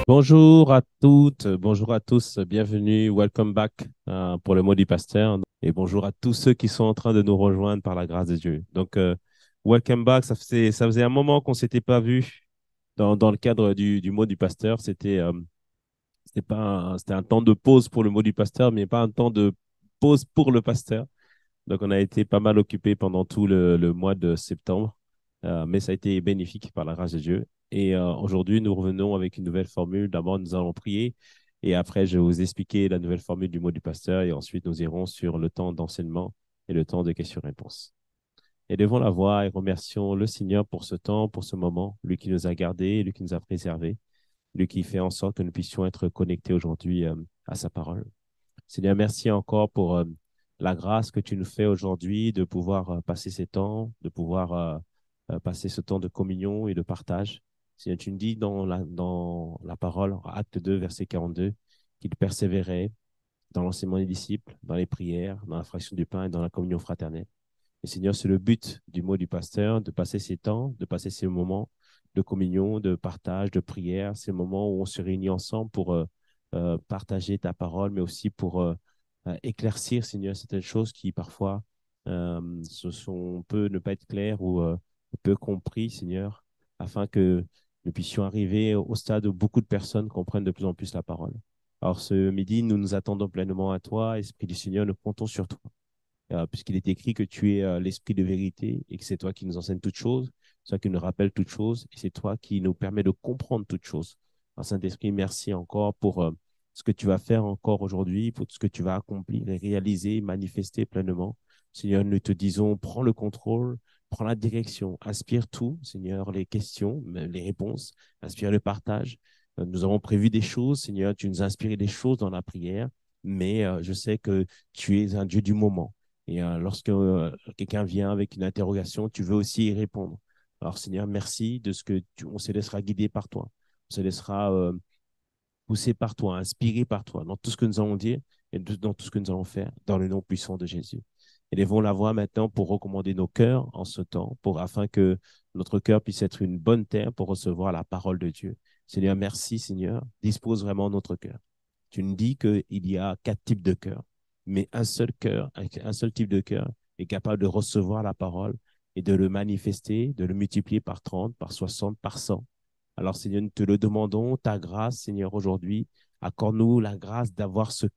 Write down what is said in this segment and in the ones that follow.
Bonjour à toutes, bonjour à tous, bienvenue, welcome back pour le mot du pasteur. Et bonjour à tous ceux qui sont en train de nous rejoindre par la grâce de Dieu. Welcome back, ça faisait un moment qu'on ne s'était pas vu dans le cadre du mot du pasteur. C'était un temps de pause pour le mot du pasteur, mais pas un temps de pause pour le pasteur. Donc, on a été pas mal occupé pendant tout le mois de septembre, mais ça a été bénéfique par la grâce de Dieu. Et aujourd'hui, nous revenons avec une nouvelle formule. D'abord, nous allons prier et après, je vais vous expliquer la nouvelle formule du mot du pasteur et ensuite, nous irons sur le temps d'enseignement et le temps de questions-réponses. Élevons la voix et remercions le Seigneur pour ce temps, pour ce moment, lui qui nous a gardés, lui qui nous a préservés, lui qui fait en sorte que nous puissions être connectés aujourd'hui à sa parole. Seigneur, merci encore pour la grâce que tu nous fais aujourd'hui de pouvoir passer ces temps, de pouvoir passer ce temps de communion et de partage. Seigneur, tu nous dis dans la parole, en Acte 2, verset 42, qu'il persévérait dans l'enseignement des disciples, dans les prières, dans la fraction du pain et dans la communion fraternelle. Et Seigneur, c'est le but du mot du pasteur, de passer ces temps, de passer ces moments de communion, de partage, de prière, ces moments où on se réunit ensemble pour partager ta parole, mais aussi pour éclaircir, Seigneur, certaines choses qui parfois peut ne pas être claires ou peu compris, Seigneur, afin que nous puissions arriver au stade où beaucoup de personnes comprennent de plus en plus la parole. Alors ce midi, nous nous attendons pleinement à toi, Esprit du Seigneur, nous comptons sur toi puisqu'il est écrit que tu es l'esprit de vérité et que c'est toi qui nous enseigne toutes choses, c'est toi qui nous rappelle toutes choses et c'est toi qui nous permet de comprendre toutes choses. Alors, Saint-Esprit, merci encore pour ce que tu vas faire encore aujourd'hui, pour tout ce que tu vas accomplir et réaliser, manifester pleinement. Seigneur, nous te disons, prends le contrôle, prends la direction, inspire tout, Seigneur, les questions, les réponses, inspire le partage. Nous avons prévu des choses, Seigneur, tu nous as inspiré des choses dans la prière, mais je sais que tu es un Dieu du moment. Et lorsque quelqu'un vient avec une interrogation, tu veux aussi y répondre. Alors, Seigneur, merci de ce que on se laissera guider par toi. On se laissera pousser par toi, inspiré par toi dans tout ce que nous allons dire et dans tout ce que nous allons faire dans le nom puissant de Jésus. Élevons la voix maintenant pour recommander nos cœurs en ce temps, afin que notre cœur puisse être une bonne terre pour recevoir la parole de Dieu. Seigneur, merci, Seigneur. Dispose vraiment notre cœur. Tu nous dis qu'il y a 4 types de cœurs, mais un seul cœur, un seul type de cœur est capable de recevoir la parole et de le manifester, de le multiplier par 30, par 60, par 100. Alors, Seigneur, nous te le demandons, ta grâce, Seigneur, aujourd'hui, accorde-nous la grâce d'avoir ce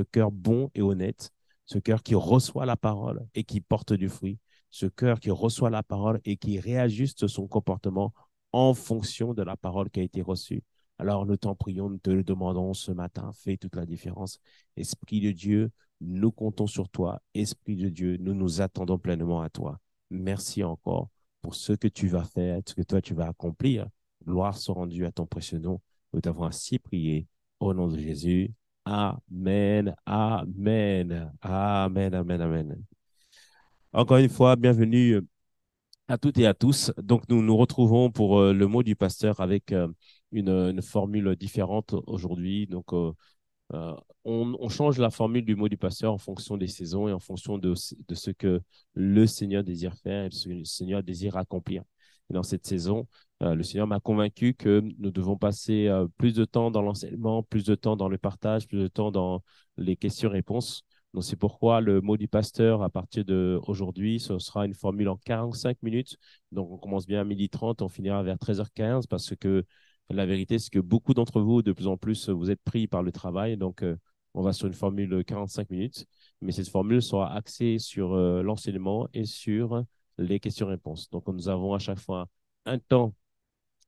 cœur bon et honnête, ce cœur qui reçoit la parole et qui porte du fruit, ce cœur qui reçoit la parole et qui réajuste son comportement en fonction de la parole qui a été reçue. Alors, nous t'en prions, nous te le demandons ce matin, fais toute la différence. Esprit de Dieu, nous comptons sur toi. Esprit de Dieu, nous nous attendons pleinement à toi. Merci encore pour ce que tu vas faire, ce que toi tu vas accomplir. Gloire soit rendue à ton précieux nom. Nous t'avons ainsi prié au nom de Jésus. Amen, amen, amen, amen, amen. Encore une fois, bienvenue à toutes et à tous. Donc, nous nous retrouvons pour le mot du pasteur avec une formule différente aujourd'hui. Euh, on change la formule du mot du pasteur en fonction des saisons et en fonction de ce que le Seigneur désire faire et ce que le Seigneur désire accomplir. Et dans cette saison, le Seigneur m'a convaincu que nous devons passer plus de temps dans l'enseignement, plus de temps dans le partage, plus de temps dans les questions-réponses. Donc, c'est pourquoi le mot du pasteur, à partir d'aujourd'hui, ce sera une formule en 45 minutes. Donc, on commence bien à 12h30, on finira vers 13h15 parce que la vérité, c'est que beaucoup d'entre vous, de plus en plus, vous êtes pris par le travail. On va sur une formule 45 minutes. Mais cette formule sera axée sur l'enseignement et sur les questions-réponses. Donc, nous avons à chaque fois un temps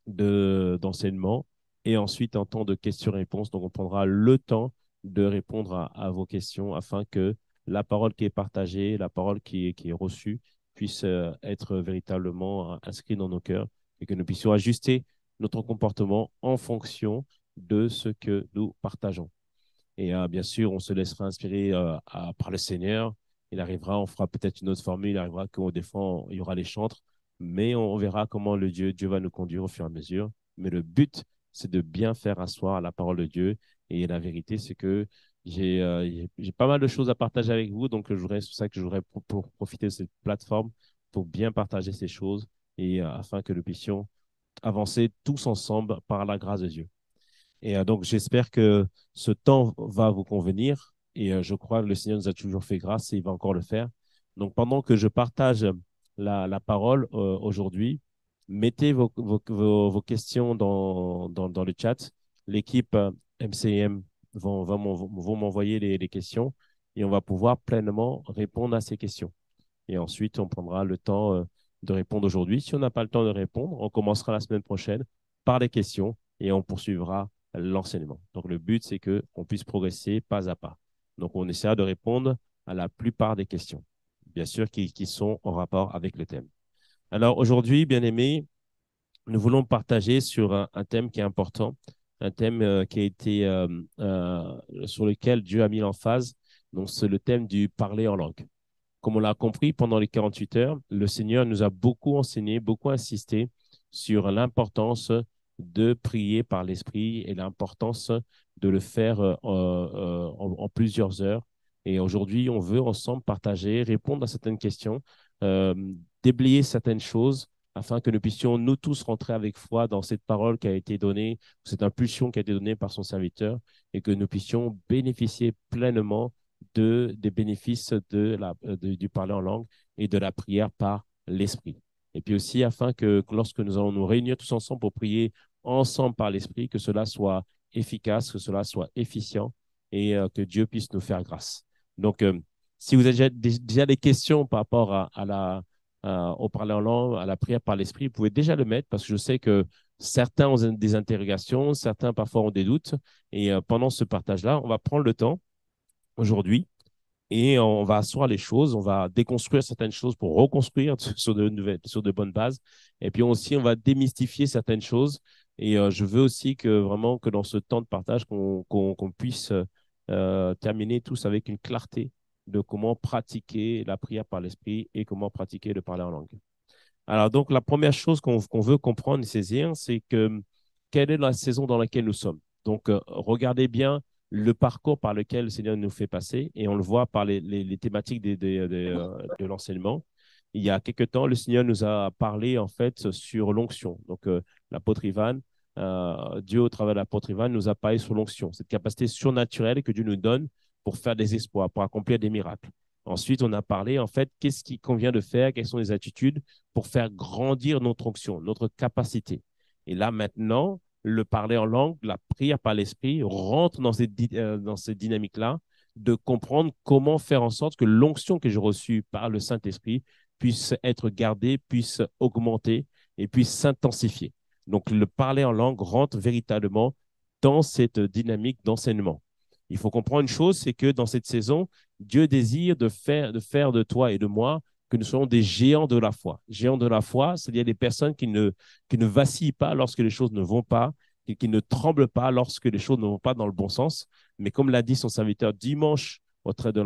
d'enseignement et ensuite un temps de questions-réponses. Donc, on prendra le temps de répondre à vos questions afin que la parole qui est partagée, la parole qui est reçue puisse être véritablement inscrite dans nos cœurs et que nous puissions ajuster notre comportement en fonction de ce que nous partageons. Et bien sûr, on se laissera inspirer par le Seigneur. Il arrivera, on fera peut-être une autre formule, il arrivera que des fois, il y aura les chantres, mais on verra comment Dieu va nous conduire au fur et à mesure. Mais le but, c'est de bien faire asseoir la parole de Dieu. Et la vérité, c'est que j'ai pas mal de choses à partager avec vous, donc c'est pour ça que je voudrais pour profiter de cette plateforme pour bien partager ces choses et afin que nous puissions avancer tous ensemble par la grâce de Dieu. Et donc, j'espère que ce temps va vous convenir. Et je crois que le Seigneur nous a toujours fait grâce et il va encore le faire. Donc, pendant que je partage la parole aujourd'hui, mettez vos questions dans le chat. L'équipe MCM vont m'envoyer les questions et on va pouvoir pleinement répondre à ces questions. Et ensuite, on prendra le temps de répondre aujourd'hui. Si on n'a pas le temps de répondre, on commencera la semaine prochaine par les questions et on poursuivra l'enseignement. Donc, le but, c'est qu'on puisse progresser pas à pas. Donc, on essaiera de répondre à la plupart des questions, bien sûr, qui sont en rapport avec le thème. Alors, aujourd'hui, bien aimés, nous voulons partager sur un thème qui est important, un thème qui a été sur lequel Dieu a mis l'emphase. Donc, c'est le thème du parler en langue. Comme on l'a compris pendant les 48 heures, le Seigneur nous a beaucoup enseigné, beaucoup insisté sur l'importance de prier par l'Esprit et l'importance de le faire en plusieurs heures. Et aujourd'hui, on veut ensemble partager, répondre à certaines questions, euh, déblayer certaines choses afin que nous puissions nous tous rentrer avec foi dans cette parole qui a été donnée, cette impulsion qui a été donnée par son serviteur et que nous puissions bénéficier pleinement des bénéfices du parler en langue et de la prière par l'esprit. Et puis aussi, afin que lorsque nous allons nous réunir tous ensemble pour prier ensemble par l'esprit, que cela soit efficace, que cela soit efficient et que Dieu puisse nous faire grâce. Donc, si vous avez déjà des questions par rapport au parler en langue, à la prière par l'esprit, vous pouvez déjà le mettre parce que je sais que certains ont des interrogations, certains parfois ont des doutes. Et pendant ce partage-là, on va prendre le temps aujourd'hui et on va asseoir les choses, on va déconstruire certaines choses pour reconstruire sur de bonnes bases. Et puis aussi, on va démystifier certaines choses. Et je veux aussi que vraiment que dans ce temps de partage, qu'on puisse terminer tous avec une clarté de comment pratiquer la prière par l'esprit et comment pratiquer le parler en langue. Alors, donc, la première chose qu'on veut comprendre et saisir, c'est que quelle est la saison dans laquelle nous sommes. Donc, regardez bien le parcours par lequel le Seigneur nous fait passer et on le voit par les thématiques de l'enseignement. Il y a quelque temps, le Seigneur nous a parlé en fait sur l'onction. Donc, l'apôtre Ivan, Dieu au travers de l'apôtre Ivan nous a parlé sur l'onction, cette capacité surnaturelle que Dieu nous donne pour faire des exploits, pour accomplir des miracles. Ensuite, on a parlé en fait qu'est-ce qu'il convient de faire, quelles sont les attitudes pour faire grandir notre onction, notre capacité. Et là, maintenant, le parler en langue, la prière par l'esprit rentre dans cette dynamique-là de comprendre comment faire en sorte que l'onction que j'ai reçue par le Saint-Esprit puisse être gardée, puisse augmenter et puisse s'intensifier. Donc, le parler en langue rentre véritablement dans cette dynamique d'enseignement. Il faut comprendre une chose, c'est que dans cette saison, Dieu désire de faire de toi et de moi que nous soyons des géants de la foi. Géants de la foi, c'est-à-dire des personnes qui ne vacillent pas lorsque les choses ne vont pas, et qui ne tremblent pas lorsque les choses ne vont pas dans le bon sens. Mais comme l'a dit son serviteur dimanche au trait de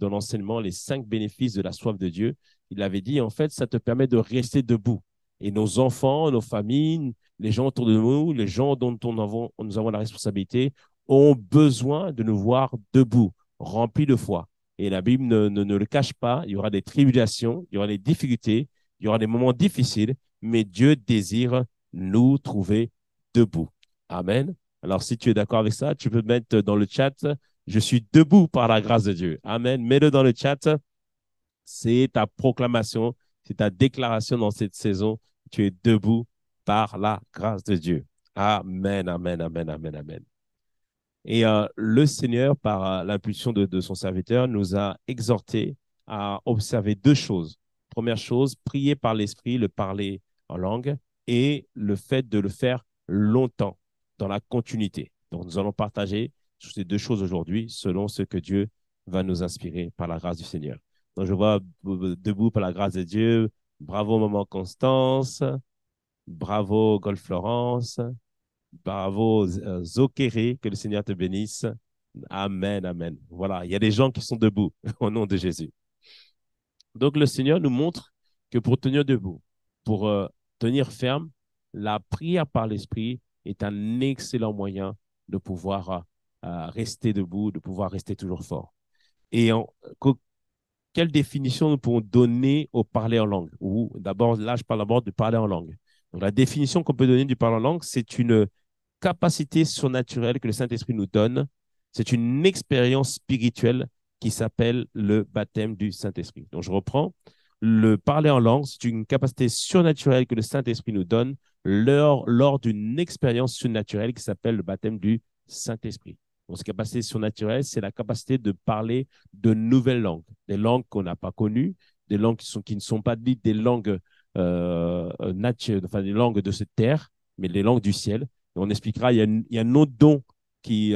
l'enseignement, les 5 bénéfices de la soif de Dieu, il avait dit, en fait, ça te permet de rester debout. Et nos enfants, nos familles, les gens autour de nous, les gens dont nous avons la responsabilité, ont besoin de nous voir debout, remplis de foi. Et la Bible ne le cache pas. Il y aura des tribulations, il y aura des difficultés, il y aura des moments difficiles, mais Dieu désire nous trouver debout. Amen. Alors, si tu es d'accord avec ça, tu peux mettre dans le chat, je suis debout par la grâce de Dieu. Amen. Mets-le dans le chat. C'est ta proclamation, c'est ta déclaration dans cette saison. Tu es debout par la grâce de Dieu. Amen, amen, amen, amen, amen. Et le Seigneur, par l'impulsion de son serviteur, nous a exhortés à observer 2 choses. Première chose, prier par l'esprit, le parler en langue, et le fait de le faire longtemps, dans la continuité. Donc, nous allons partager sur ces 2 choses aujourd'hui, selon ce que Dieu va nous inspirer par la grâce du Seigneur. Donc, je vois debout par la grâce de Dieu. Bravo, Maman Constance. Bravo, Golf Florence. Bravo, Zokéré, que le Seigneur te bénisse. Amen, amen. Voilà, il y a des gens qui sont debout au nom de Jésus. Donc, le Seigneur nous montre que pour tenir debout, pour tenir ferme, la prière par l'Esprit est un excellent moyen de pouvoir rester debout, de pouvoir rester toujours fort. Et quelle définition nous pouvons donner au parler en langue? Ou d'abord, là, je parle d'abord de parler en langue. Donc, la définition qu'on peut donner du parler en langue, c'est une capacité surnaturelle que le Saint-Esprit nous donne. C'est une expérience spirituelle qui s'appelle le baptême du Saint-Esprit. Donc, je reprends. Le parler en langue, c'est une capacité surnaturelle que le Saint-Esprit nous donne lors d'une expérience surnaturelle qui s'appelle le baptême du Saint-Esprit. Donc, cette capacité surnaturelle, c'est la capacité de parler de nouvelles langues, des langues qu'on n'a pas connues, des langues qui ne sont pas dites des langues enfin des langues de cette terre, mais les langues du ciel. Et on expliquera, il y a un autre don qui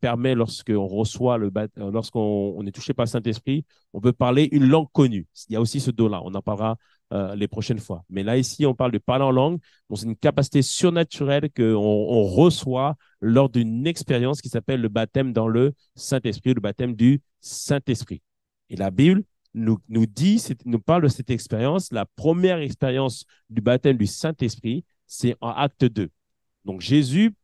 permet, lorsqu'on reçoit lorsqu'on est touché par le Saint-Esprit, on peut parler une langue connue. Il y a aussi ce don-là, on en parlera les prochaines fois. Mais là, ici, on parle de parler en langue. Donc, c'est une capacité surnaturelle qu'on reçoit lors d'une expérience qui s'appelle le baptême dans le Saint-Esprit, le baptême du Saint-Esprit. Et la Bible nous parle de cette expérience. La première expérience du baptême du Saint-Esprit, c'est en Acte 2. Donc, Jésus,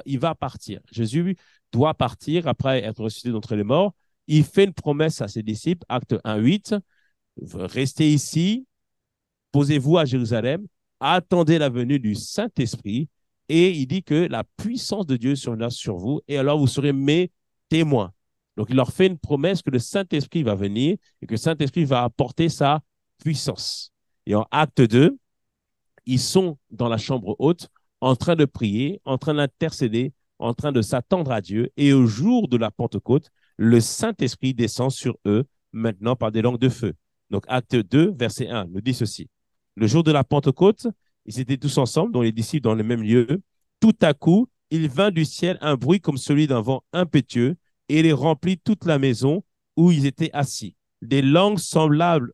il va partir. Jésus doit partir après être ressuscité d'entre les morts. Il fait une promesse à ses disciples, Acte 1, 8. Restez ici, posez-vous à Jérusalem, attendez la venue du Saint-Esprit. Et il dit que la puissance de Dieu sera sur vous, et alors vous serez mes témoins. Donc, il leur fait une promesse que le Saint-Esprit va venir et que le Saint-Esprit va apporter sa puissance. Et en Acte 2, ils sont dans la chambre haute, en train de prier, en train d'intercéder, en train de s'attendre à Dieu. Et au jour de la Pentecôte, le Saint-Esprit descend sur eux, maintenant par des langues de feu. Donc, Acte 2, verset 1, nous dit ceci. Le jour de la Pentecôte, ils étaient tous ensemble, dont les disciples dans le même lieu. Tout à coup, il vint du ciel un bruit comme celui d'un vent impétueux, et il remplit toute la maison où ils étaient assis. Des langues semblables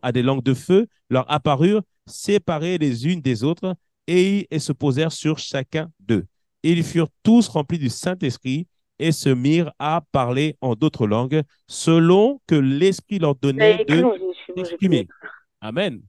à des langues de feu leur apparurent, séparées les unes des autres, et se posèrent sur chacun d'eux. Ils furent tous remplis du Saint-Esprit et se mirent à parler en d'autres langues, selon que l'Esprit leur donnait de s'exprimer. Amen.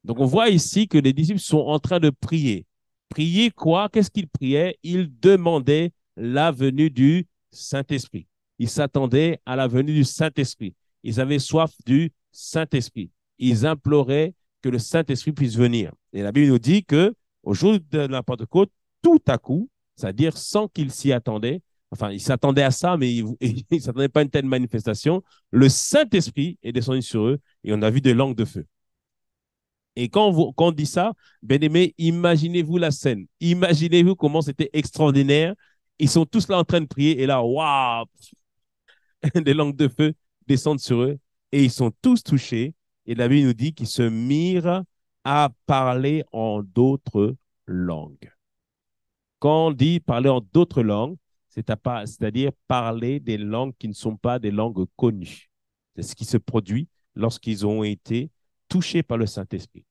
Donc, on voit ici que les disciples sont en train de prier. Prier quoi? Qu'est-ce qu'ils priaient? Ils demandaient la venue du Saint-Esprit. Ils s'attendaient à la venue du Saint-Esprit. Ils avaient soif du Saint-Esprit. Ils imploraient que le Saint-Esprit puisse venir. Et la Bible nous dit que au jour de la Pentecôte, tout à coup, c'est-à-dire sans qu'ils s'y attendaient, enfin, ils s'attendaient à ça, mais ils ne s'attendaient pas à une telle manifestation, le Saint-Esprit est descendu sur eux et on a vu des langues de feu. Et quand on dit ça, bien aimé, imaginez-vous la scène. Imaginez-vous comment c'était extraordinaire. Ils sont tous là en train de prier et là, waouh, des langues de feu descendent sur eux et ils sont tous touchés. Et la Bible nous dit qu'ils se mirent à parler en d'autres langues. Quand on dit parler en d'autres langues, c'est-à-dire parler des langues qui ne sont pas des langues connues. C'est ce qui se produit lorsqu'ils ont été touchés par le Saint-Esprit.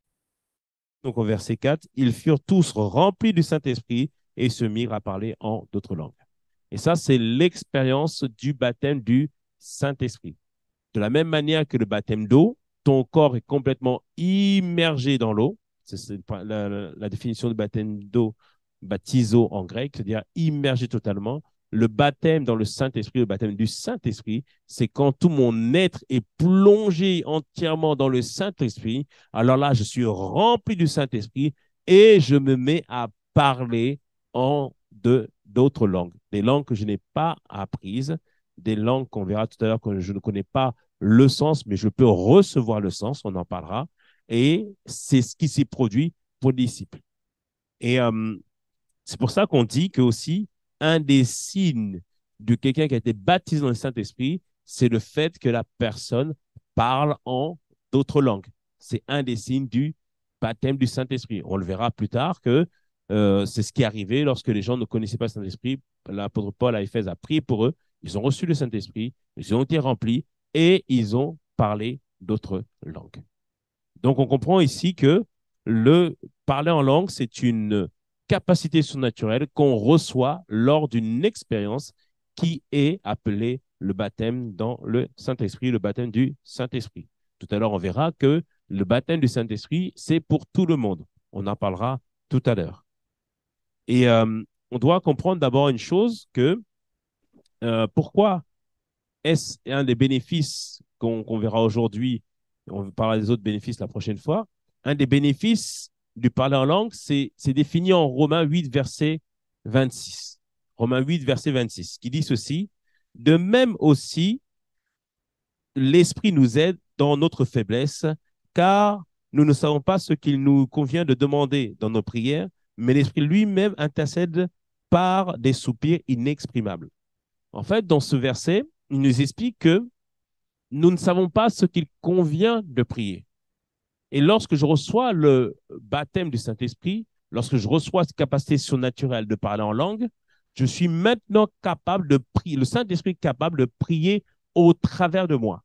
Donc, au verset 4, ils furent tous remplis du Saint-Esprit et se mirent à parler en d'autres langues. Et ça, c'est l'expérience du baptême du Saint-Esprit. De la même manière que le baptême d'eau, ton corps est complètement immergé dans l'eau. C'est la définition du baptême d'eau, baptizo en grec, c'est-à-dire immergé totalement. Le baptême dans le Saint-Esprit, le baptême du Saint-Esprit, c'est quand tout mon être est plongé entièrement dans le Saint-Esprit. Alors là, je suis rempli du Saint-Esprit et je me mets à parler en d'autres langues, des langues que je n'ai pas apprises, des langues qu'on verra tout à l'heure que je ne connais pas le sens, mais je peux recevoir le sens, on en parlera. Et c'est ce qui s'est produit pour les disciples. Et c'est pour ça qu'on dit que aussi, un des signes de quelqu'un qui a été baptisé dans le Saint-Esprit, c'est le fait que la personne parle en d'autres langues. C'est un des signes du baptême du Saint-Esprit. On le verra plus tard que c'est ce qui est arrivé lorsque les gens ne connaissaient pas le Saint-Esprit. L'apôtre Paul à Éphèse a prié pour eux. Ils ont reçu le Saint-Esprit, ils ont été remplis et ils ont parlé d'autres langues. Donc, on comprend ici que le parler en langue, c'est une capacité surnaturelle qu'on reçoit lors d'une expérience qui est appelée le baptême dans le Saint-Esprit, le baptême du Saint-Esprit. Tout à l'heure, on verra que le baptême du Saint-Esprit, c'est pour tout le monde. On en parlera tout à l'heure. Et on doit comprendre d'abord une chose que pourquoi est-ce un des bénéfices qu'on verra aujourd'hui, on parlera des autres bénéfices la prochaine fois, un des bénéfices du parler en langue, c'est défini en Romains 8, verset 26. Romains 8, verset 26, qui dit ceci. De même aussi, l'Esprit nous aide dans notre faiblesse, car nous ne savons pas ce qu'il nous convient de demander dans nos prières, mais l'Esprit lui-même intercède par des soupirs inexprimables. En fait, dans ce verset, il nous explique que nous ne savons pas ce qu'il convient de prier. Et lorsque je reçois le baptême du Saint-Esprit, lorsque je reçois cette capacité surnaturelle de parler en langue, je suis maintenant capable de prier, le Saint-Esprit est capable de prier au travers de moi.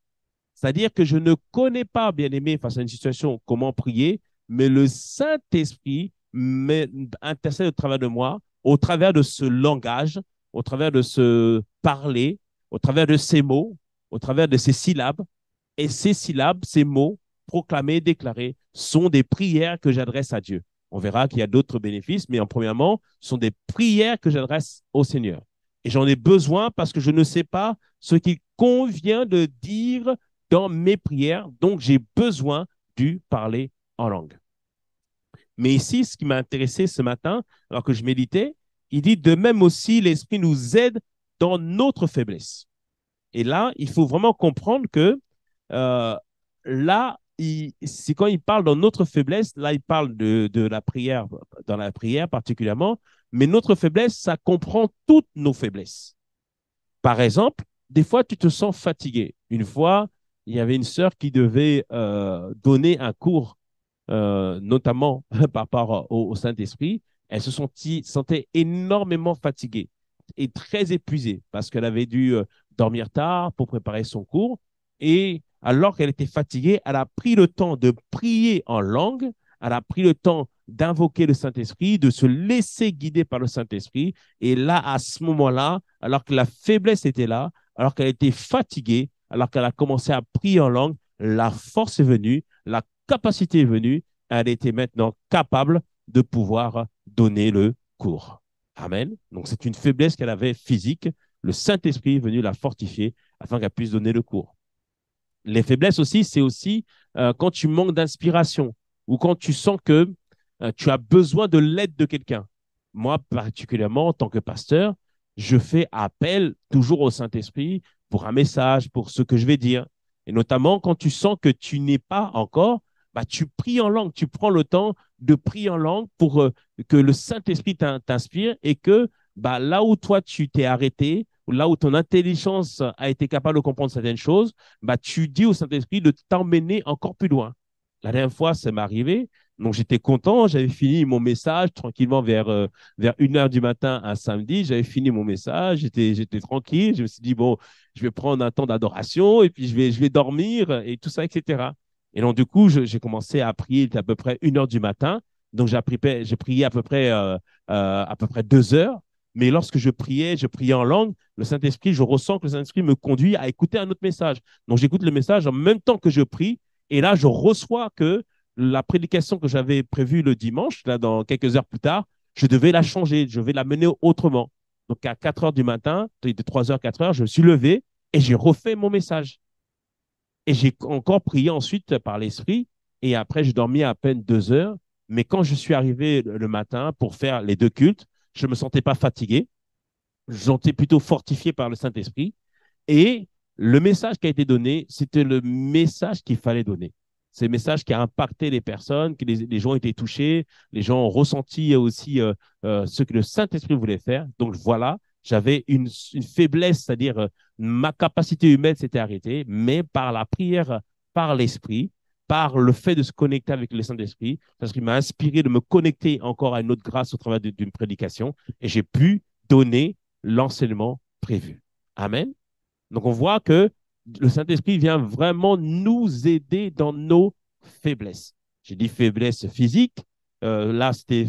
C'est-à-dire que je ne connais pas, bien aimé, face à une situation, comment prier, mais le Saint-Esprit intercède au travers de moi, au travers de ce langage, au travers de ce parler, au travers de ces mots, au travers de ces syllabes. Et ces syllabes, ces mots, proclamés, déclarés, sont des prières que j'adresse à Dieu. On verra qu'il y a d'autres bénéfices, mais en premièrement, ce sont des prières que j'adresse au Seigneur. Et j'en ai besoin parce que je ne sais pas ce qu'il convient de dire dans mes prières, donc j'ai besoin du parler en langue. Mais ici, ce qui m'a intéressé ce matin, alors que je méditais, il dit de même aussi, l'Esprit nous aide dans notre faiblesse. Et là, il faut vraiment comprendre que euh, là, c'est quand il parle dans notre faiblesse, là, il parle de la prière, dans la prière particulièrement, mais notre faiblesse, ça comprend toutes nos faiblesses. Par exemple, des fois, tu te sens fatigué. Une fois, il y avait une sœur qui devait donner un cours, notamment par rapport au Saint-Esprit. Elle se sentait énormément fatiguée et très épuisée parce qu'elle avait dû dormir tard pour préparer son cours. Et alors qu'elle était fatiguée, elle a pris le temps de prier en langue, elle a pris le temps d'invoquer le Saint-Esprit, de se laisser guider par le Saint-Esprit. Et là, à ce moment-là, alors que la faiblesse était là, alors qu'elle était fatiguée, alors qu'elle a commencé à prier en langue, la force est venue, la capacité est venue, elle était maintenant capable de pouvoir donner le cours. Amen. Donc, c'est une faiblesse qu'elle avait physique. Le Saint-Esprit est venu la fortifier afin qu'elle puisse donner le cours. Les faiblesses aussi, c'est aussi quand tu manques d'inspiration ou quand tu sens que tu as besoin de l'aide de quelqu'un. Moi, particulièrement, en tant que pasteur, je fais appel toujours au Saint-Esprit pour un message, pour ce que je vais dire. Et notamment, quand tu sens que tu n'es pas encore, bah, tu pries en langue, tu prends le temps de prier en langue pour que le Saint-Esprit t'inspire et que bah, là où toi, tu t'es arrêté, ou là où ton intelligence a été capable de comprendre certaines choses, bah, tu dis au Saint-Esprit de t'emmener encore plus loin. La dernière fois, ça m'est arrivé. Donc, j'étais content. J'avais fini mon message tranquillement vers 1 h du matin un samedi. J'avais fini mon message. J'étais tranquille. Je me suis dit, bon, je vais prendre un temps d'adoration et puis je vais dormir et tout ça, etc. Et donc, du coup, j'ai commencé à prier à peu près 1 h du matin. Donc, j'ai prié à peu près 2 heures. Mais lorsque je priais en langue, le Saint-Esprit, je ressens que le Saint-Esprit me conduit à écouter un autre message. Donc, j'écoute le message en même temps que je prie. Et là, je reçois que la prédication que j'avais prévue le dimanche, là, dans quelques heures plus tard, je devais la changer. Je vais la mener autrement. Donc, à 4 heures du matin, de 3 heures, 4 heures, je me suis levé et j'ai refait mon message. Et j'ai encore prié ensuite par l'Esprit. Et après, j'ai dormi à peine 2 heures. Mais quand je suis arrivé le matin pour faire les deux cultes, je ne me sentais pas fatigué. Je me sentais plutôt fortifié par le Saint-Esprit. Et le message qui a été donné, c'était le message qu'il fallait donner. C'est le message qui a impacté les personnes, que les gens ont été touchés, les gens ont ressenti aussi ce que le Saint-Esprit voulait faire. Donc voilà, j'avais une faiblesse, c'est-à-dire ma capacité humaine s'était arrêtée, mais par la prière, par l'Esprit, par le fait de se connecter avec le Saint-Esprit, parce qu'il m'a inspiré de me connecter encore à une autre grâce au travers d'une prédication, et j'ai pu donner l'enseignement prévu. Amen. Donc, on voit que le Saint-Esprit vient vraiment nous aider dans nos faiblesses. J'ai dit faiblesse physique. Là, c'était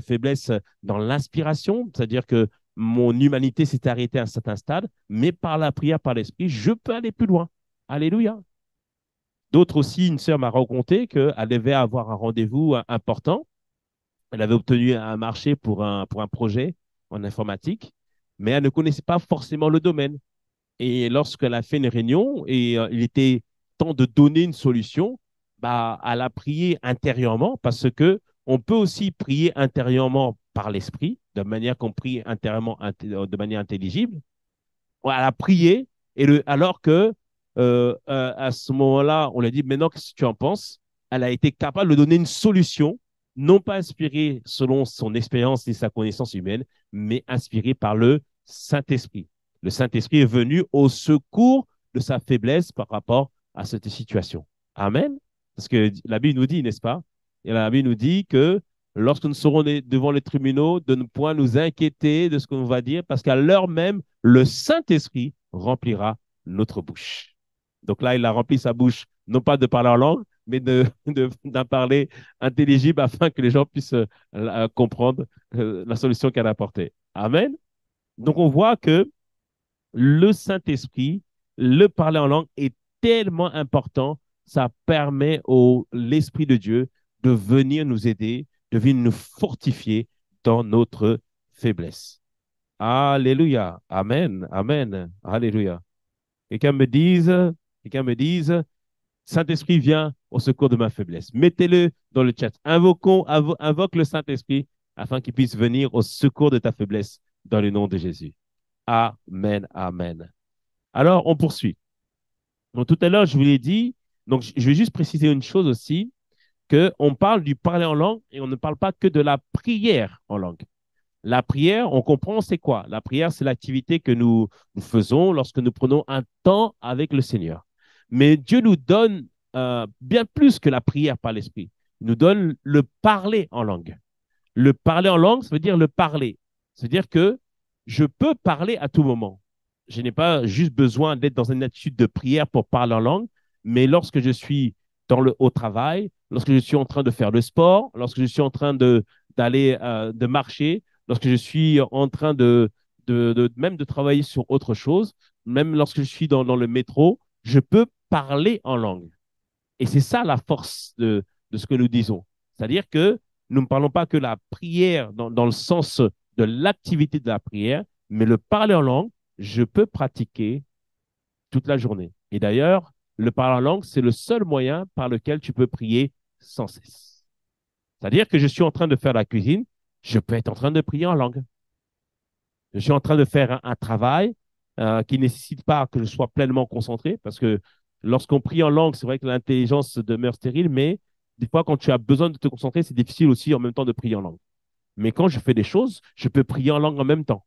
faiblesse dans l'inspiration, c'est-à-dire que mon humanité s'est arrêtée à un certain stade, mais par la prière, par l'Esprit, je peux aller plus loin. Alléluia. D'autres aussi, une sœur m'a raconté qu'elle devait avoir un rendez-vous important. Elle avait obtenu un marché pour un projet en informatique, mais elle ne connaissait pas forcément le domaine. Et lorsqu'elle a fait une réunion et il était temps de donner une solution, bah, elle a prié intérieurement parce que on peut aussi prier intérieurement par l'esprit, de manière qu'on prie intérieurement, de manière intelligible. Elle a prié, alors que à ce moment-là, on lui a dit, maintenant, qu'est-ce que tu en penses? Elle a été capable de donner une solution, non pas inspirée selon son expérience et sa connaissance humaine, mais inspirée par le Saint-Esprit. Le Saint-Esprit est venu au secours de sa faiblesse par rapport à cette situation. Amen. Parce que la Bible nous dit, n'est-ce pas? Et la Bible nous dit que lorsque nous serons devant les tribunaux, de ne point nous inquiéter de ce qu'on va dire, parce qu'à l'heure même, le Saint-Esprit remplira notre bouche. Donc là, il a rempli sa bouche, non pas de parler en langue, mais d'un parler intelligible afin que les gens puissent comprendre la solution qu'elle a apportée. Amen. Donc on voit que le Saint-Esprit, le parler en langue est tellement important, ça permet au l'Esprit de Dieu de venir nous aider, de venir nous fortifier dans notre faiblesse. Alléluia. Amen. Amen. Alléluia. Quelqu'un me dise, Saint-Esprit vient au secours de ma faiblesse. Mettez-le dans le chat. Invoque le Saint-Esprit afin qu'il puisse venir au secours de ta faiblesse dans le nom de Jésus. Amen. Amen. Alors, on poursuit. Donc, tout à l'heure, je vous l'ai dit, donc je vais juste préciser une chose aussi, qu'on parle du parler en langue et on ne parle pas que de la prière en langue. La prière, on comprend, c'est quoi? La prière, c'est l'activité que nous faisons lorsque nous prenons un temps avec le Seigneur. Mais Dieu nous donne bien plus que la prière par l'Esprit. Il nous donne le parler en langue. Le parler en langue, ça veut dire le parler. C'est-à-dire que je peux parler à tout moment. Je n'ai pas juste besoin d'être dans une attitude de prière pour parler en langue, mais lorsque je suis au travail, lorsque je suis en train de faire le sport, lorsque je suis en train d'aller de marcher, lorsque je suis en train même de travailler sur autre chose, même lorsque je suis dans le métro, je peux parler en langue. Et c'est ça la force de ce que nous disons. C'est-à-dire que nous ne parlons pas que la prière dans le sens de l'activité de la prière, mais le parler en langue, je peux pratiquer toute la journée. Et d'ailleurs, le parler en langue, c'est le seul moyen par lequel tu peux prier sans cesse. C'est-à-dire que je suis en train de faire la cuisine, je peux être en train de prier en langue. Je suis en train de faire un travail qui ne nécessite pas que je sois pleinement concentré, parce que lorsqu'on prie en langue, c'est vrai que l'intelligence demeure stérile, mais des fois, quand tu as besoin de te concentrer, c'est difficile aussi en même temps de prier en langue. Mais quand je fais des choses, je peux prier en langue en même temps.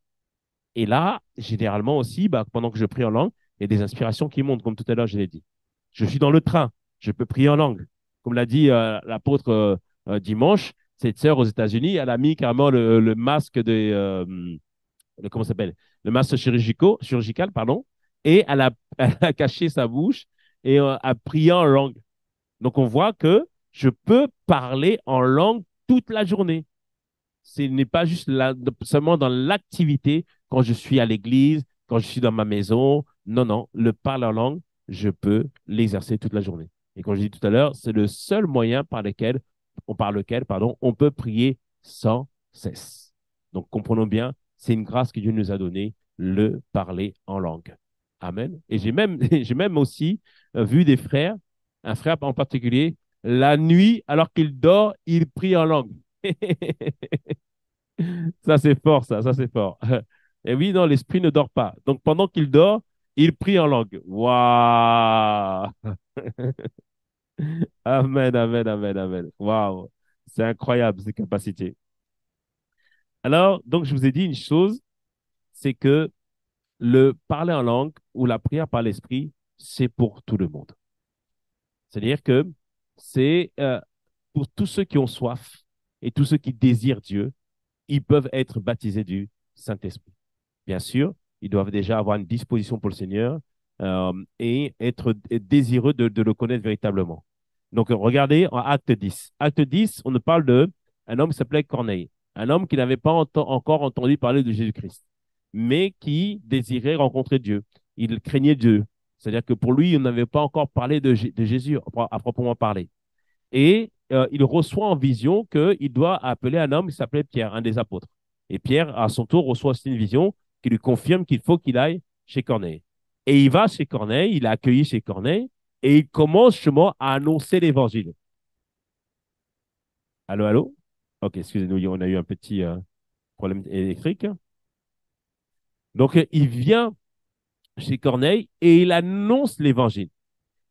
Et là, généralement aussi, pendant que je prie en langue, il y a des inspirations qui montent, comme tout à l'heure, je l'ai dit. Je suis dans le train, je peux prier en langue. Comme l'a dit l'apôtre dimanche, cette sœur aux États-Unis, elle a mis carrément le masque comment s'appelle, le masque chirurgical, pardon, et elle a caché sa bouche et a prié en langue. Donc, on voit que je peux parler en langue toute la journée. Ce n'est pas juste seulement dans l'activité, quand je suis à l'église, quand je suis dans ma maison. Non, non, le parler en langue, je peux l'exercer toute la journée. Et comme je dis tout à l'heure, c'est le seul moyen par lequel, pardon, on peut prier sans cesse. Donc, comprenons bien, c'est une grâce que Dieu nous a donnée, le parler en langue. Amen. Et j'ai même aussi vu des frères, un frère en particulier, la nuit, alors qu'il dort, il prie en langue. Ça, c'est fort, ça c'est fort. Et oui, non, l'esprit ne dort pas. Donc, pendant qu'il dort, il prie en langue. Waouh! Amen, amen, amen, amen. Waouh! C'est incroyable, ces capacités. Alors, donc, je vous ai dit une chose, c'est que le parler en langue ou la prière par l'esprit, c'est pour tout le monde. C'est-à-dire que c'est pour tous ceux qui ont soif et tous ceux qui désirent Dieu, ils peuvent être baptisés du Saint-Esprit. Bien sûr, ils doivent déjà avoir une disposition pour le Seigneur et être désireux de le connaître véritablement. Donc, regardez en Acte 10. Acte 10, on nous parle d'un homme qui s'appelait Corneille, un homme qui n'avait pas encore entendu parler de Jésus-Christ, mais qui désirait rencontrer Dieu. Il craignait Dieu. C'est-à-dire que pour lui, il n'avait pas encore parlé de Jésus à proprement parler. Et il reçoit en vision qu'il doit appeler un homme qui s'appelait Pierre, un des apôtres. Et Pierre, à son tour, reçoit aussi une vision qui lui confirme qu'il faut qu'il aille chez Corneille. Et il va chez Corneille, il est accueilli chez Corneille, et il commence justement à annoncer l'évangile. Allô, allô? Ok, excusez-nous, on a eu un petit problème électrique. Donc, il vient chez Corneille et il annonce l'évangile.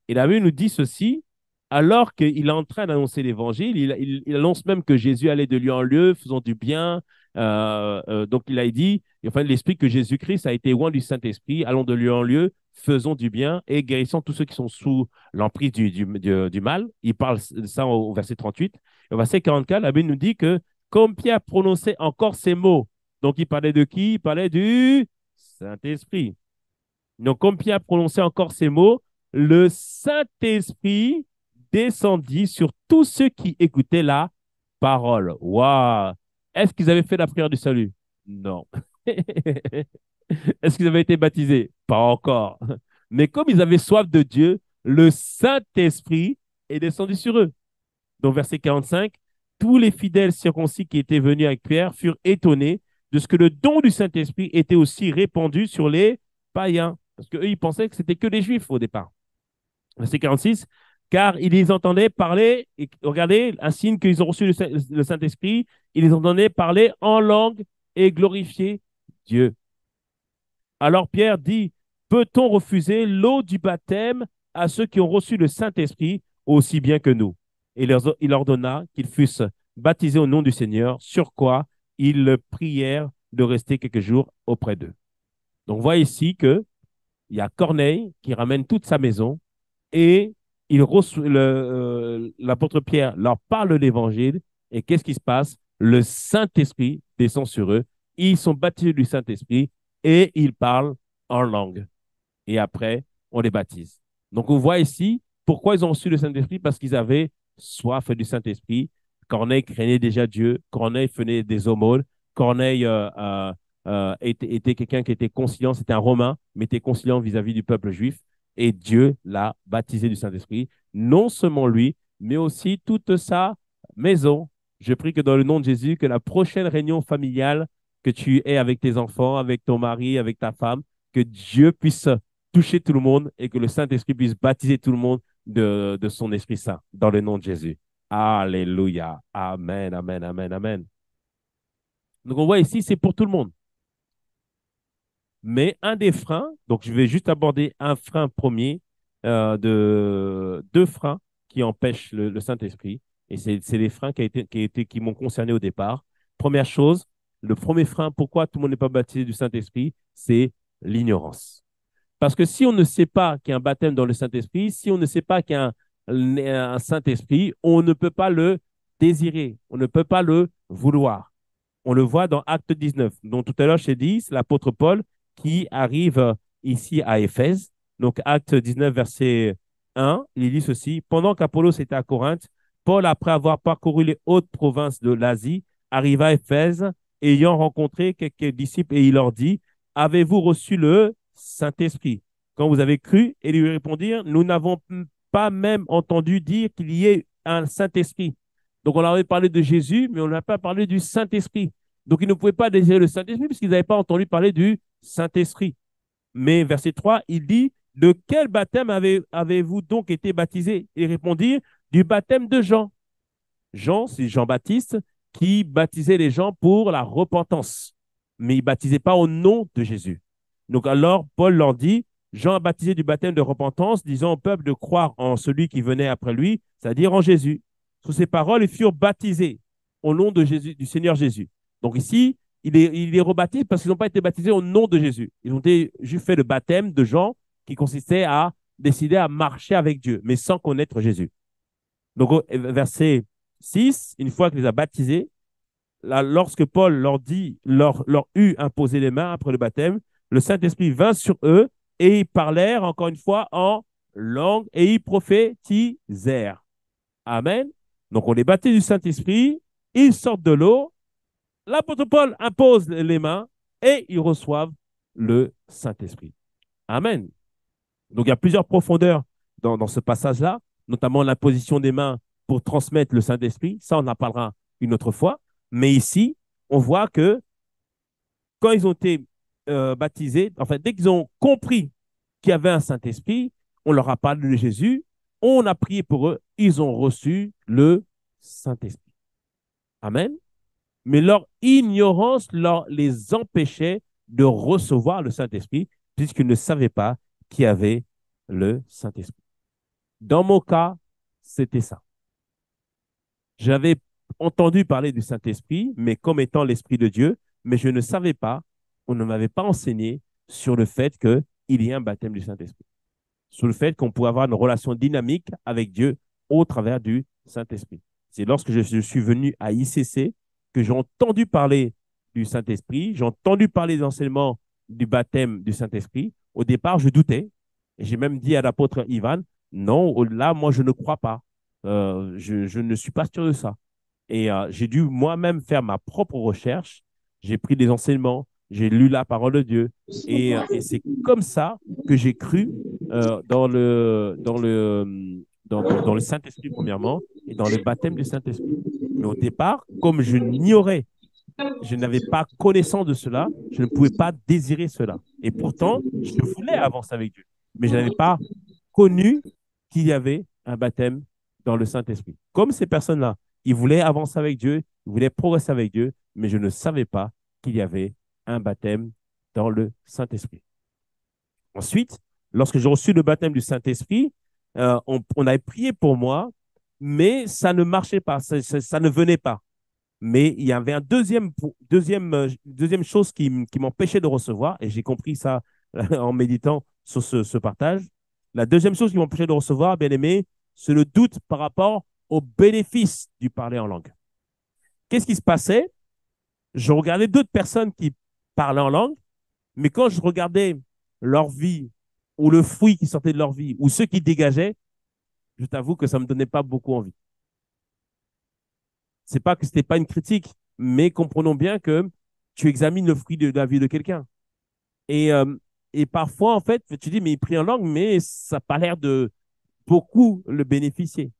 Et la Bible nous dit ceci, alors qu'il est en train d'annoncer l'évangile, il annonce même que Jésus allait de lieu en lieu, faisant du bien. Donc, il a dit, enfin, il explique que Jésus-Christ a été loin du Saint-Esprit, allons de lieu en lieu, faisons du bien et guérissons tous ceux qui sont sous l'emprise du mal. Il parle de ça au verset 38. Au verset 44, la Bible nous dit que comme Pierre prononçait encore ces mots, donc il parlait de qui? Il parlait du Saint-Esprit. Donc, comme Pierre prononçait encore ces mots, le Saint-Esprit descendit sur tous ceux qui écoutaient la parole. Waouh! Est-ce qu'ils avaient fait la prière du salut? Non. Est-ce qu'ils avaient été baptisés? Pas encore. Mais comme ils avaient soif de Dieu, le Saint-Esprit est descendu sur eux. Donc, verset 45, tous les fidèles circoncis qui étaient venus avec Pierre furent étonnés de ce que le don du Saint-Esprit était aussi répandu sur les païens. Parce qu'eux, ils pensaient que c'était que les Juifs au départ. Verset 46, car ils les entendaient parler, et regardez, un signe qu'ils ont reçu le Saint-Esprit, ils les entendaient parler en langue et glorifier Dieu. Alors Pierre dit, peut-on refuser l'eau du baptême à ceux qui ont reçu le Saint-Esprit aussi bien que nous? Et il ordonna qu'ils fussent baptisés au nom du Seigneur, sur quoi ils prièrent de rester quelques jours auprès d'eux. Donc, on voit ici qu'il y a Corneille qui ramène toute sa maison et l'apôtre Pierre leur parle de l'évangile. Et qu'est-ce qui se passe? Le Saint-Esprit descend sur eux. Ils sont baptisés du Saint-Esprit et ils parlent en langue. Et après, on les baptise. Donc, on voit ici pourquoi ils ont reçu le Saint-Esprit, parce qu'ils avaient soif du Saint-Esprit. Corneille craignait déjà Dieu. Corneille faisait des aumônes. Corneille était quelqu'un qui était conciliant. C'était un Romain, mais était conciliant vis-à-vis du peuple juif. Et Dieu l'a baptisé du Saint-Esprit. Non seulement lui, mais aussi toute sa maison. Je prie que dans le nom de Jésus, que la prochaine réunion familiale que tu aies avec tes enfants, avec ton mari, avec ta femme, que Dieu puisse toucher tout le monde et que le Saint-Esprit puisse baptiser tout le monde de son Esprit Saint, dans le nom de Jésus. Alléluia. Amen, amen, amen, amen. Donc on voit ici, c'est pour tout le monde. Mais un des freins, donc je vais juste aborder un frein premier, deux freins qui empêchent le Saint-Esprit. Et c'est les freins qui m'ont concerné au départ. Première chose, le premier frein, pourquoi tout le monde n'est pas baptisé du Saint-Esprit, c'est l'ignorance. Parce que si on ne sait pas qu'il y a un baptême dans le Saint-Esprit, si on ne sait pas qu'il y a un Saint-Esprit, on ne peut pas le désirer, on ne peut pas le vouloir. On le voit dans Acte 19, dont tout à l'heure, je t'ai dit, c'est l'apôtre Paul qui arrive ici à Éphèse. Donc, Acte 19, verset 1, il dit ceci, pendant qu'Apollos était à Corinthe, Paul, après avoir parcouru les hautes provinces de l'Asie, arriva à Éphèse, ayant rencontré quelques disciples, et il leur dit, avez-vous reçu le Saint-Esprit quand vous avez cru? Et ils lui répondirent, nous n'avons pas même entendu dire qu'il y ait un Saint-Esprit. Donc, on leur avait parlé de Jésus, mais on n'a pas parlé du Saint-Esprit. Donc, ils ne pouvaient pas désirer le Saint-Esprit puisqu'ils n'avaient pas entendu parler du Saint-Esprit. Mais verset 3, il dit, de quel baptême avez-vous donc été baptisés? Ils répondirent, du baptême de Jean. Jean, c'est Jean-Baptiste qui baptisait les gens pour la repentance. Mais il ne baptisait pas au nom de Jésus. Donc alors, Paul leur dit, Jean a baptisé du baptême de repentance, disant au peuple de croire en celui qui venait après lui, c'est-à-dire en Jésus. Sous ces paroles, ils furent baptisés au nom de Jésus, du Seigneur Jésus. Donc ici, il est rebaptisé parce qu'ils n'ont pas été baptisés au nom de Jésus. Ils ont été juste fait le baptême de Jean qui consistait à décider à marcher avec Dieu, mais sans connaître Jésus. Donc, verset 6, une fois qu'il les a baptisés, là, lorsque Paul leur eut imposé les mains après le baptême, le Saint-Esprit vint sur eux et ils parlèrent encore une fois en langue et ils prophétisèrent. Amen. Donc, on les baptise du Saint-Esprit, ils sortent de l'eau, l'apôtre Paul impose les mains et ils reçoivent le Saint-Esprit. Amen. Donc, il y a plusieurs profondeurs dans ce passage-là, notamment l'imposition des mains pour transmettre le Saint-Esprit. Ça, on en parlera une autre fois. Mais ici, on voit que quand ils ont été baptisés, en fait, dès qu'ils ont compris qu'il y avait un Saint-Esprit, on leur a parlé de Jésus, on a prié pour eux, ils ont reçu le Saint-Esprit. Amen. Mais leur ignorance les empêchait de recevoir le Saint-Esprit, puisqu'ils ne savaient pas qui avait le Saint-Esprit. Dans mon cas, c'était ça. J'avais entendu parler du Saint-Esprit, mais comme étant l'Esprit de Dieu, mais je ne savais pas, on ne m'avait pas enseigné sur le fait qu'il y ait un baptême du Saint-Esprit, sur le fait qu'on pouvait avoir une relation dynamique avec Dieu au travers du Saint-Esprit. C'est lorsque je suis venu à ICC que j'ai entendu parler du Saint-Esprit, j'ai entendu parler des enseignements du baptême du Saint-Esprit. Au départ, je doutais. Et j'ai même dit à l'apôtre Ivan, non, là, moi, je ne crois pas. Je ne suis pas sûr de ça. Et j'ai dû moi-même faire ma propre recherche. J'ai pris des enseignements, j'ai lu la parole de Dieu. Et c'est comme ça que j'ai cru dans le Saint-Esprit, premièrement, et dans le baptême du Saint-Esprit. Mais au départ, comme je n'avais pas connaissance de cela, je ne pouvais pas désirer cela. Et pourtant, je voulais avancer avec Dieu. Mais je n'avais pas connu qu'il y avait un baptême dans le Saint-Esprit. Comme ces personnes-là, ils voulaient avancer avec Dieu, ils voulaient progresser avec Dieu, mais je ne savais pas qu'il y avait un baptême dans le Saint-Esprit. Ensuite, lorsque j'ai reçu le baptême du Saint-Esprit, on avait prié pour moi, mais ça ne marchait pas, ça ne venait pas. Mais il y avait un deuxième chose qui m'empêchait de recevoir, et j'ai compris ça en méditant sur ce partage. La deuxième chose qui m'empêchait de recevoir, bien aimé, c'est le doute par rapport au bénéfice du parler en langue. Qu'est-ce qui se passait? Je regardais d'autres personnes qui parlaient en langue, mais quand je regardais leur vie, ou le fruit qui sortait de leur vie, ou ceux qui dégageaient, je t'avoue que ça ne me donnait pas beaucoup envie. C'est pas que ce n'était pas une critique, mais comprenons bien que tu examines le fruit de la vie de quelqu'un. Et, euh, et parfois, en fait, tu dis, mais il prie en langue, mais ça n'a pas l'air de beaucoup le bénéficier.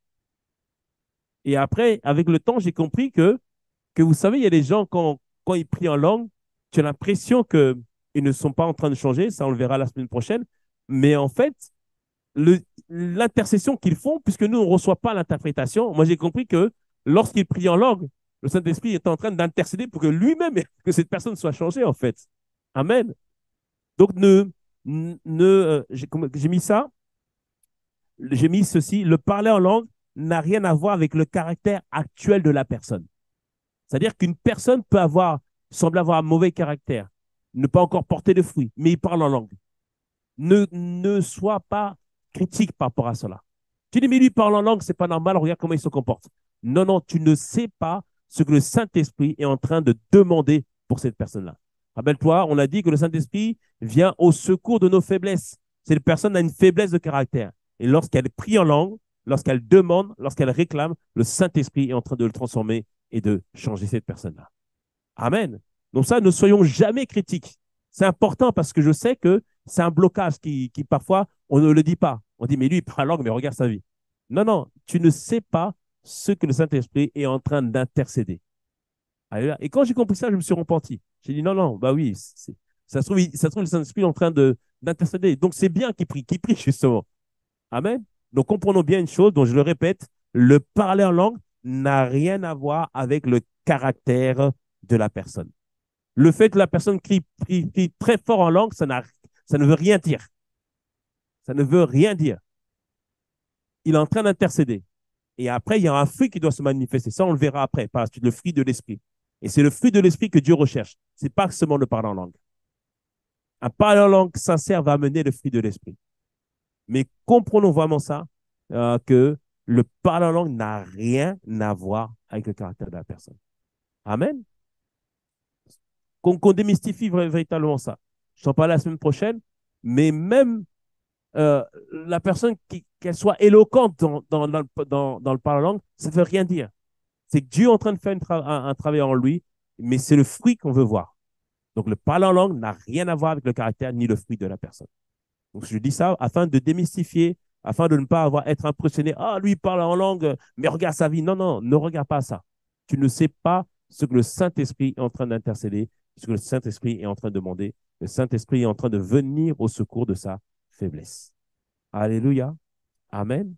Et après, avec le temps, j'ai compris que vous savez, il y a des gens, quand ils prient en langue, tu as l'impression qu'ils ne sont pas en train de changer, ça on le verra la semaine prochaine, mais en fait, l'intercession qu'ils font, puisque nous, on ne reçoit pas l'interprétation, moi j'ai compris que lorsqu'ils prient en langue, le Saint-Esprit est en train d'intercéder pour que lui-même, que cette personne soit changée, en fait. Amen. Donc, j'ai mis ça, j'ai mis ceci, le parler en langue n'a rien à voir avec le caractère actuel de la personne. C'est-à-dire qu'une personne semble avoir un mauvais caractère, ne pas encore porter de fruits, mais il parle en langue. Ne sois pas critique par rapport à cela. Tu dis, mais lui parle en langue, c'est pas normal, regarde comment il se comporte. Non, non, tu ne sais pas ce que le Saint-Esprit est en train de demander pour cette personne-là. Rappelle-toi, on a dit que le Saint-Esprit vient au secours de nos faiblesses. Cette personne a une faiblesse de caractère. Et lorsqu'elle prie en langue, lorsqu'elle demande, lorsqu'elle réclame, le Saint-Esprit est en train de le transformer et de changer cette personne-là. Amen. Donc ça, ne soyons jamais critiques. C'est important parce que je sais que c'est un blocage qui parfois, on ne le dit pas. On dit, mais lui, il parle langue, mais regarde sa vie. Non, non, tu ne sais pas ce que le Saint-Esprit est en train d'intercéder. Et quand j'ai compris ça, je me suis repenti. J'ai dit, non, non, bah oui, ça se trouve le Saint-Esprit est en train d'intercéder. Donc c'est bien qu'il prie justement. Amen. Donc comprenons bien une chose, dont je le répète, le parler en langue n'a rien à voir avec le caractère de la personne. Le fait que la personne crie très fort en langue, ça ne veut rien dire. Ça ne veut rien dire. Il est en train d'intercéder. Et après, il y a un fruit qui doit se manifester. Ça, on le verra après, par la suite, le fruit de l'esprit. Et c'est le fruit de l'esprit que Dieu recherche. Ce n'est pas seulement le parler en langue. Un parler en langue sincère va amener le fruit de l'esprit. Mais comprenons vraiment ça, que le parler en langue n'a rien à voir avec le caractère de la personne. Amen. Qu'on démystifie véritablement ça. Je t'en parle la semaine prochaine, mais même la personne qu'elle soit éloquente dans le parler en langue, ça ne veut rien dire. C'est que Dieu est en train de faire un travail en lui, mais c'est le fruit qu'on veut voir. Donc le parler en langue n'a rien à voir avec le caractère ni le fruit de la personne. Donc je dis ça afin de démystifier, afin de ne pas être impressionné. Ah, lui il parle en langue, mais regarde sa vie. Non, non, ne regarde pas ça. Tu ne sais pas ce que le Saint-Esprit est en train d'intercéder, ce que le Saint-Esprit est en train de demander. Le Saint-Esprit est en train de venir au secours de sa faiblesse. Alléluia. Amen.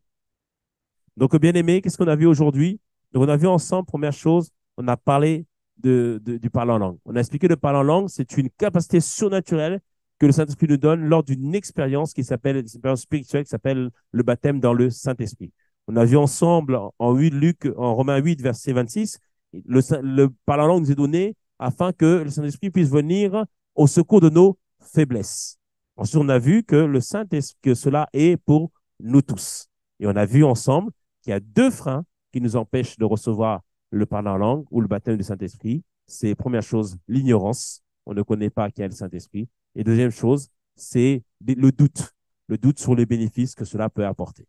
Donc, bien aimé, qu'est-ce qu'on a vu aujourd'hui? Donc, on a vu ensemble, première chose, on a parlé du parler en langue. On a expliqué que le parler en langue, c'est une capacité surnaturelle que le Saint-Esprit nous donne lors d'une expérience qui s'appelle, une expérience spirituelle qui s'appelle le baptême dans le Saint-Esprit. On a vu ensemble en 8 Luc, en Romains 8, verset 26, le parler en langue nous est donné afin que le Saint-Esprit puisse venir au secours de nos faiblesses. Ensuite, on a vu que le Saint-Esprit, que cela est pour nous tous. Et on a vu ensemble qu'il y a deux freins qui nous empêchent de recevoir le parler en langue ou le baptême du Saint-Esprit. C'est, première chose, l'ignorance. On ne connaît pas qui est le Saint-Esprit. Et deuxième chose, c'est le doute sur les bénéfices que cela peut apporter.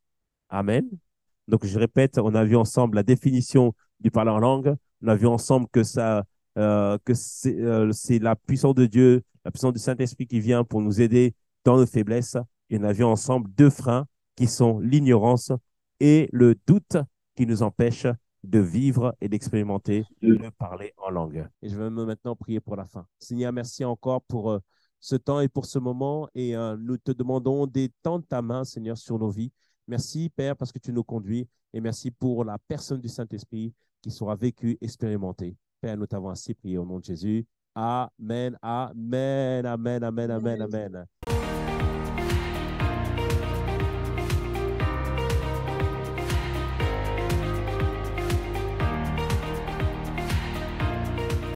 Amen. Donc, je répète, on a vu ensemble la définition du parler en langue. On a vu ensemble que c'est la puissance de Dieu, la puissance du Saint-Esprit qui vient pour nous aider dans nos faiblesses. Et on a vu ensemble deux freins qui sont l'ignorance et le doute qui nous empêchent de vivre et d'expérimenter le parler en langue. Et je vais maintenant prier pour la fin. Seigneur, merci encore pour ce temps et pour ce moment. Et nous te demandons d'étendre ta main, Seigneur, sur nos vies. Merci, Père, parce que tu nous conduis. Et merci pour la personne du Saint-Esprit qui sera vécue, expérimentée. Père, nous t'avons ainsi prié au nom de Jésus. Amen, amen, amen, amen, amen, amen.